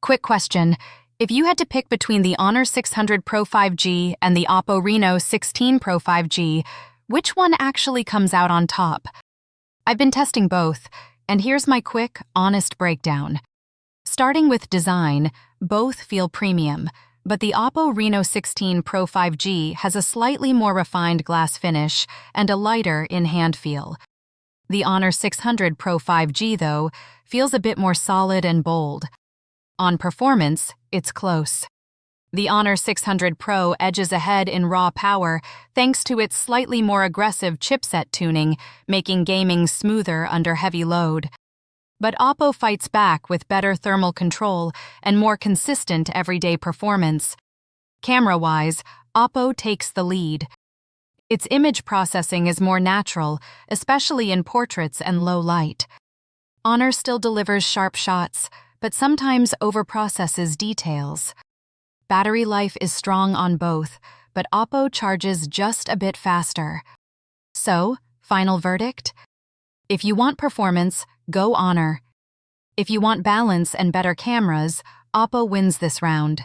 Quick question. If you had to pick between the Honor 600 Pro 5G and the Oppo Reno 16 Pro 5G, which one actually comes out on top? I've been testing both, and here's my quick, honest breakdown. Starting with design, both feel premium, but the Oppo Reno 16 Pro 5G has a slightly more refined glass finish and a lighter in-hand feel. The Honor 600 Pro 5G, though, feels a bit more solid and bold. On performance, it's close. The Honor 600 Pro edges ahead in raw power thanks to its slightly more aggressive chipset tuning, making gaming smoother under heavy load. But Oppo fights back with better thermal control and more consistent everyday performance. Camera-wise, Oppo takes the lead. Its image processing is more natural, especially in portraits and low light. Honor still delivers sharp shots, but sometimes overprocesses details. Battery life is strong on both, but Oppo charges just a bit faster. So, final verdict? If you want performance, go Honor. If you want balance and better cameras, Oppo wins this round.